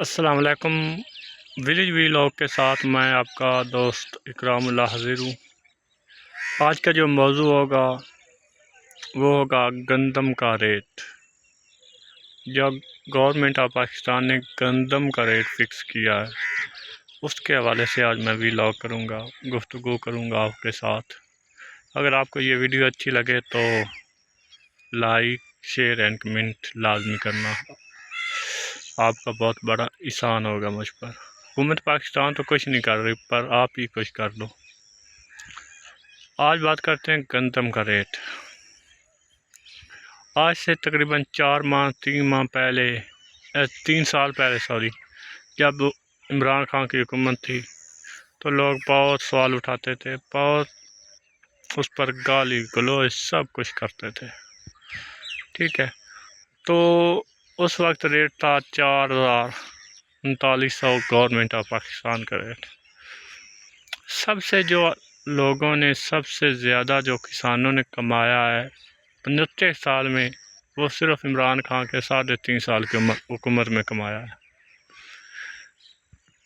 السلام علیکم۔ Village vlog کے ساتھ میں آپ کا دوست اکرام اللہ حاضر ہوں۔ آج کا جو موضوع ہوگا وہ ہوگا گندم کا ریٹ۔ جب گورنمنٹ آف پاکستان نے گندم کا ریٹ فکس کیا ہے اس کے حوالے سے آج میں ویلاگ کروں گا، گفتگو کروں گا آپ کے ساتھ۔ اگر آپ کو یہ ویڈیو اچھی لگے تو لائک، شیئر اینڈ کمنٹ لازمی کرنا، آپ کا بہت بڑا احسان ہوگا مجھ پر۔ حکومت پاکستان تو کچھ نہیں کر رہی، پر آپ ہی کچھ کر لو۔ آج بات کرتے ہیں گندم کا ریٹ۔ آج سے تقریباً 3 سال پہلے جب عمران خان کی حکومت تھی تو لوگ بہت سوال اٹھاتے تھے، بہت اس پر گالی گلوچ سب کچھ کرتے تھے، ٹھیک ہے۔ تو اس وقت ریٹ تھا 4,3900 گورنمنٹ آف پاکستان کا ریٹ۔ سب سے زیادہ جو کسانوں نے کمایا ہے 69 سال میں، وہ صرف عمران خان کے 3.5 سال کی حکومت میں کمایا ہے۔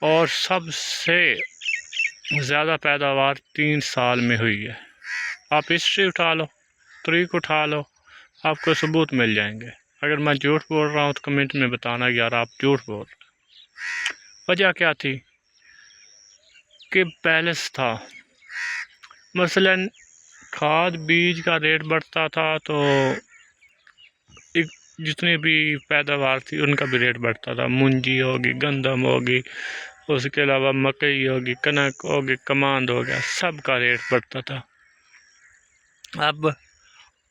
اور سب سے زیادہ پیداوار 3 سال میں ہوئی ہے۔ آپ ہسٹری اٹھا لو، تاریخ اٹھا لو، آپ کو ثبوت مل جائیں گے۔ اگر میں جھوٹ بول رہا ہوں تو کمنٹ میں بتانا یار آپ جھوٹ بول رہے۔ وجہ کیا تھی کہ بیلنس تھا، مثلا کھاد بیج کا ریٹ بڑھتا تھا تو جتنی بھی پیداوار تھی ان کا بھی ریٹ بڑھتا تھا۔ منجی ہوگی، گندم ہوگی، اس کے علاوہ مکئی ہوگی، کنک ہوگی، کماند ہو گیا، سب کا ریٹ بڑھتا تھا۔ اب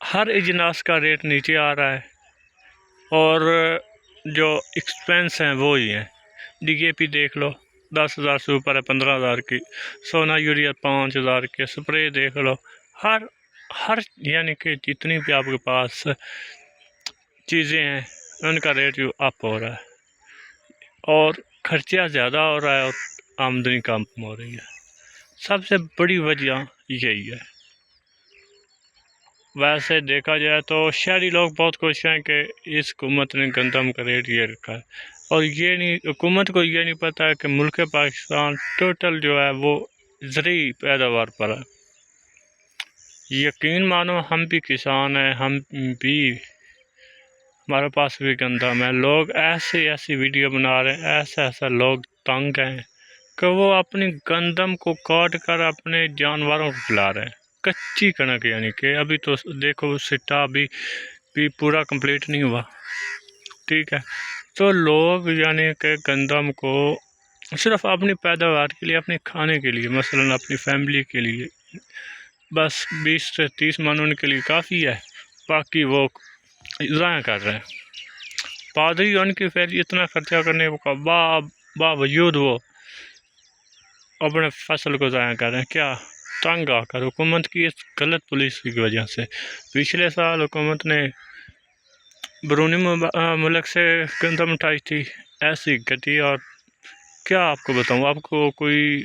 ہر اجناس کا ریٹ نیچے آ رہا ہے اور جو ایکسپینس ہیں وہی ہیں۔ ڈی اے پی دیکھ لو 10,000 سے اوپر ہے، 15,000 کی، سونا یوریا 5,000 کے، سپرے دیکھ لو، ہر یعنی کہ جتنی بھی آپ کے پاس چیزیں ہیں ان کا ریٹ اپ ہو رہا ہے اور خرچہ زیادہ ہو رہا ہے اور آمدنی کم ہو رہی ہے۔ سب سے بڑی وجہ یہی ہے۔ ویسے دیکھا جائے تو شہری لوگ بہت خوش ہیں کہ اس حکومت نے گندم کا ریٹ یہ رکھا ہے، اور حکومت کو یہ نہیں پتہ ہے کہ ملک پاکستان ٹوٹل جو ہے وہ زرعی پیداوار پر ہے۔ یقین مانو ہم بھی کسان ہیں، ہمارے پاس بھی گندم ہے۔ لوگ ایسی ویڈیو بنا رہے ہیں، ایسا لوگ تنگ ہیں کہ وہ اپنی گندم کو کاٹ کر اپنے جانوروں کو کھلا رہے ہیں۔ کچی کنک، یعنی کہ ابھی تو دیکھو سٹا بھی پورا کمپلیٹ نہیں ہوا، ٹھیک ہے۔ تو لوگ یعنی کہ گندم کو صرف اپنی پیداوار کے لیے، اپنے کھانے کے لیے، مثلا اپنی فیملی کے لیے بس 20 سے 30 من ان کے لیے کافی ہے، باقی وہ ضائع کر رہے ہیں۔ پادری ان کی پھر اتنا خرچہ کرنے کا باوجود وہ اپنے فصل کو ضائع کر رہے ہیں۔ کیا تنگ آ کر حکومت کی اس غلط پالیسی کی وجہ سے۔ پچھلے سال حکومت نے بیرونی ملک سے گندم اٹھائی تھی، ایسی گٹی، اور کیا آپ کو بتاؤں، آپ کو کوئی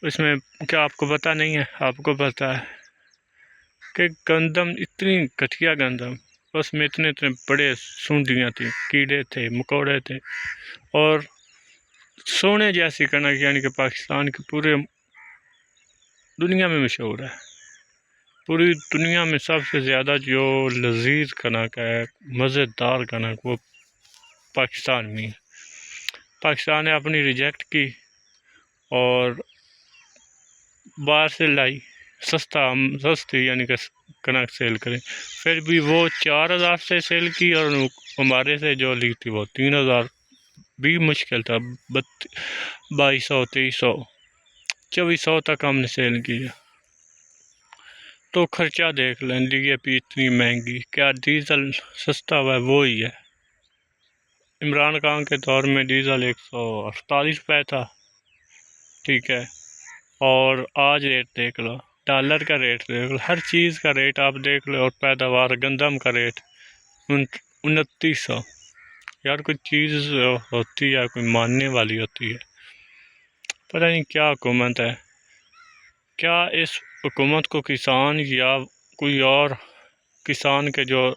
اس میں کیا آپ کو پتہ نہیں ہے؟ آپ کو پتہ ہے کہ گندم اتنی گھٹیا گندم، اس میں اتنے بڑے سونڈیاں تھیں، کیڑے تھے، مکوڑے تھے، اور سونے جیسی کنک، یعنی کہ پاکستان کی پورے دنیا میں مشہور ہے۔ پوری دنیا میں سب سے زیادہ جو لذیذ کنک ہے، مزیدار کنک، وہ پاکستان میں ہے۔ پاکستان نے اپنی ریجیکٹ کی اور باہر سے لائی، سستی یعنی کہ کنک سیل کریں، پھر بھی وہ 4,000 سے سیل کی، اور ہمارے سے جو لی تھی وہ 3,000 بھی مشکل تھا، 2,200، 3,300، 2,400 تک ہم نے سیل کی۔ تو خرچہ دیکھ لیں، ڈی اے پی اتنی مہنگی، کیا ڈیزل سستا ہوا ہے؟ وہی ہے۔ عمران خان کے دور میں ڈیزل 148 روپے تھا، ٹھیک ہے، اور آج ریٹ دیکھ لو، ڈالر کا ریٹ دیکھ لو، ہر چیز کا ریٹ آپ دیکھ لو، اور پیداوار گندم کا ریٹ 2,900۔ یار کوئی چیز ہوتی ہے، کوئی ماننے والی ہوتی ہے، پتہ نہیں کیا حکومت ہے۔ کیا اس حکومت کو کسان یا کوئی اور کسان کے جو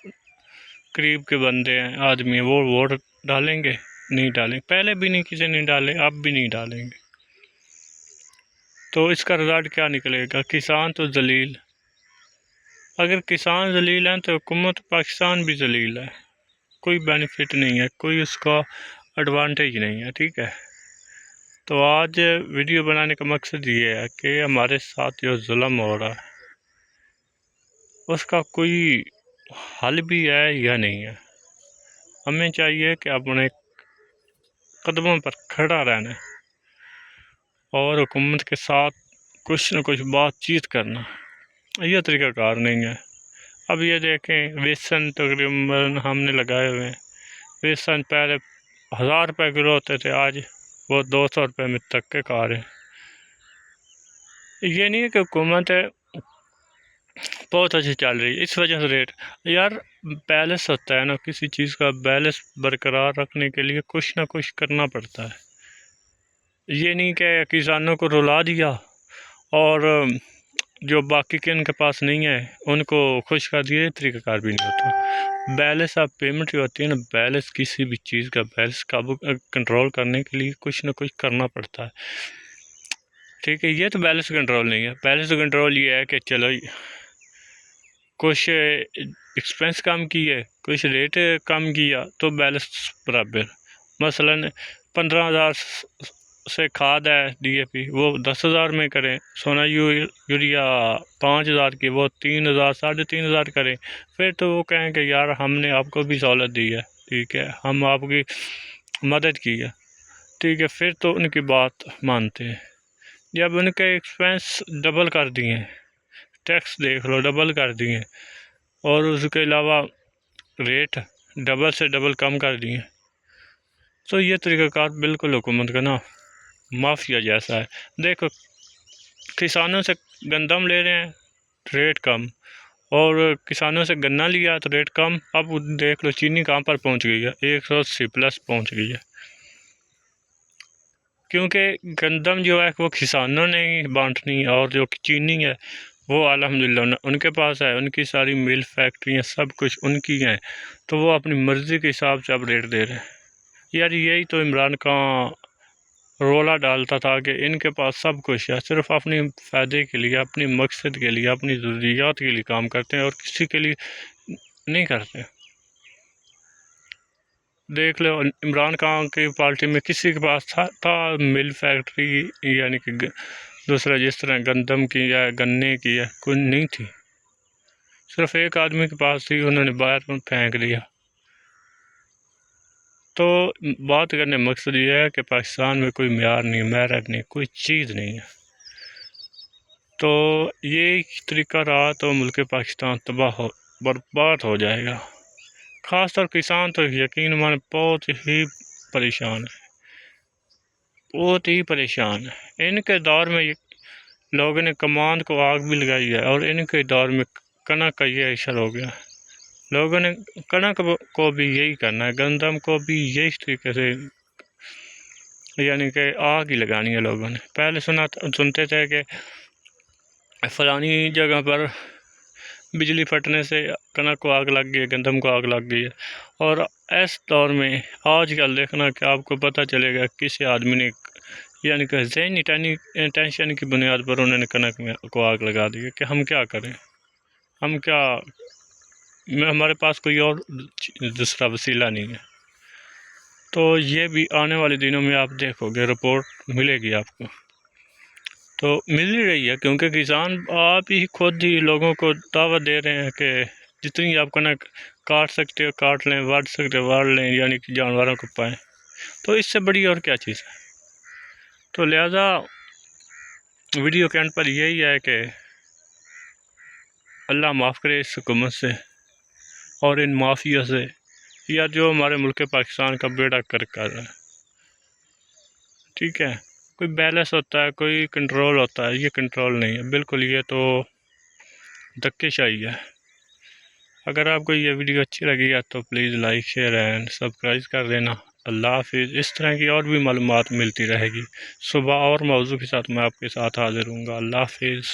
قریب کے بندے ہیں، آدمی ہیں، وہ ووٹ ڈالیں گے؟ نہیں ڈالیں، پہلے بھی نہیں کسی نے ڈالے، اب بھی نہیں ڈالیں گے۔ تو اس کا رزلٹ کیا نکلے گا؟ کسان تو ذلیل۔ اگر کسان ذلیل ہیں تو حکومت پاکستان بھی ذلیل ہے، کوئی بینیفٹ نہیں ہے، کوئی اس کا ایڈوانٹیج نہیں ہے، ٹھیک ہے۔ تو آج ویڈیو بنانے کا مقصد یہ ہے کہ ہمارے ساتھ جو ظلم ہو رہا ہے اس کا کوئی حل بھی ہے یا نہیں ہے۔ ہمیں چاہیے کہ اپنے قدموں پر کھڑا رہنا اور حکومت کے ساتھ کچھ نہ کچھ بات چیت کرنا، یہ طریقہ کار نہیں ہے۔ اب یہ دیکھیں بیسن تقریباً ہم نے لگائے ہوئے ہیں، بیسن پہلے 1000 روپے کلو ہوتے تھے، آج وہ 200 روپے میں تک کے کار ہیں۔ یہ نہیں ہے کہ حکومت بہت اچھی چل رہی ہے اس وجہ سے ریٹ، یار بیلنس ہوتا ہے نا، کسی چیز کا بیلنس برقرار رکھنے کے لیے کچھ نہ کچھ کرنا پڑتا ہے۔ یہ نہیں کہ کسانوں کو رلا دیا اور جو باقی کے ان کے پاس نہیں ہے ان کو خوش کر دیا، طریقہ کار بھی نہیں ہوتا۔ بیلنس آف پیمنٹ جو ہوتی ہے نا، بیلنس کسی بھی چیز کا بیلنس قابو کنٹرول کرنے کے لیے کچھ نہ کچھ کرنا پڑتا ہے، ٹھیک ہے۔ یہ تو بیلنس کنٹرول نہیں ہے۔ بیلنس کنٹرول یہ ہے کہ چلو کچھ ایکسپینس کم کیے، کچھ ریٹ کم کیا تو بیلنس برابر۔ مثلا 15,000 سے کھاد ہے ڈی اے پی، وہ 10,000 میں کریں، سونا یوریا 5,000 کی وہ 3,000 3,500 کریں، پھر تو وہ کہیں کہ یار ہم نے آپ کو بھی سہولت دی ہے، ٹھیک ہے، ہم آپ کی مدد کی ہے، ٹھیک ہے، پھر تو ان کی بات مانتے ہیں۔ جب ان کے ایکسپینس ڈبل کر دیے، ٹیکس دیکھ لو ڈبل کر دیے، اور اس کے علاوہ ریٹ ڈبل سے ڈبل کم کر دیے، تو یہ طریقہ کار بالکل حکومت کا نا مافیا جیسا ہے۔ دیکھو کسانوں سے گندم لے رہے ہیں ریٹ کم، اور کسانوں سے گنا لیا تو ریٹ کم۔ اب دیکھ لو چینی کہاں پر پہنچ گئی ہے، 180+ پہنچ گئی ہے، کیونکہ گندم جو ہے وہ کسانوں نے ہی بانٹنی، اور جو چینی ہے وہ الحمدللہ ان کے پاس ہے، ان کی ساری مل فیکٹریاں سب کچھ ان کی ہیں، تو وہ اپنی مرضی کے حساب سے اب ریٹ دے رہے ہیں۔ یار یہی تو عمران خان رولا ڈالتا تھا کہ ان کے پاس سب کچھ ہے، صرف اپنی فائدے کے لیے، اپنی مقصد کے لیے، اپنی ضروریات کے لیے کام کرتے ہیں اور کسی کے لیے نہیں کرتے۔ دیکھ لو عمران خان کی پارٹی میں کسی کے پاس تھا مل فیکٹری، یعنی کہ دوسرا جس طرح گندم کی یا گنے کی یا کوئی نہیں تھی، صرف ایک آدمی کے پاس تھی، انہوں نے باہر پھینک دیا۔ تو بات کرنے مقصد یہ ہے کہ پاکستان میں کوئی معیار نہیں، معیار نہیں، کوئی چیز نہیں ہے۔ تو یہ طریقہ رہا تو ملک پاکستان تباہ برباد ہو جائے گا۔ خاص طور کسان تو یقین مان بہت ہی پریشان ہے، بہت ہی پریشان ہے۔ ان کے دور میں لوگوں نے کماند کو آگ بھی لگائی ہے، اور ان کے دور میں کنک کا یہ اشر ہو گیا، لوگوں نے کنک کو بھی یہی کرنا ہے، گندم کو بھی یہی طریقے سے، یعنی کہ آگ ہی لگانی ہے لوگوں نے۔ پہلے سنتے تھے کہ فلانی جگہ پر بجلی پھٹنے سے کنک کو آگ لگ گئی ہے، گندم کو آگ لگ گئی ہے، اور اس دور میں آج کل دیکھنا کہ آپ کو پتہ چلے گا کسی آدمی نے، یعنی کہ ذہنی ٹینشن کی بنیاد پر انہوں نے کنک کو آگ لگا دی ہے کہ ہم کیا کریں، ہم کیا، ہمارے پاس کوئی اور دوسرا وسیلہ نہیں ہے۔ تو یہ بھی آنے والے دنوں میں آپ دیکھو گے، رپورٹ ملے گی آپ کو، تو مل ہی رہی ہے، کیونکہ کسان آپ ہی خود ہی لوگوں کو دعوت دے رہے ہیں کہ جتنی آپ کنک کاٹ سکتے ہو کاٹ لیں، واڑ سکتے ہو واڑ لیں، یعنی کہ جانوروں کو پائیں، تو اس سے بڑی اور کیا چیز ہے۔ تو لہذا ویڈیو کے اینڈ پر یہی ہے کہ اللہ معاف کرے اس حکومت سے اور ان مافیا سے، یا جو ہمارے ملک پاکستان کا بیڑا کر رہا ہے، ٹھیک ہے۔ کوئی بیلنس ہوتا ہے، کوئی کنٹرول ہوتا ہے، یہ کنٹرول نہیں ہے بالکل، یہ تو دھکے شاہی ہے۔ اگر آپ کو یہ ویڈیو اچھی لگی ہے تو please like share and subscribe کر دینا۔ اللہ حافظ۔ اس طرح کی اور بھی معلومات ملتی رہے گی، صبح اور موضوع کے ساتھ میں آپ کے ساتھ حاضر ہوں گا۔ اللہ حافظ۔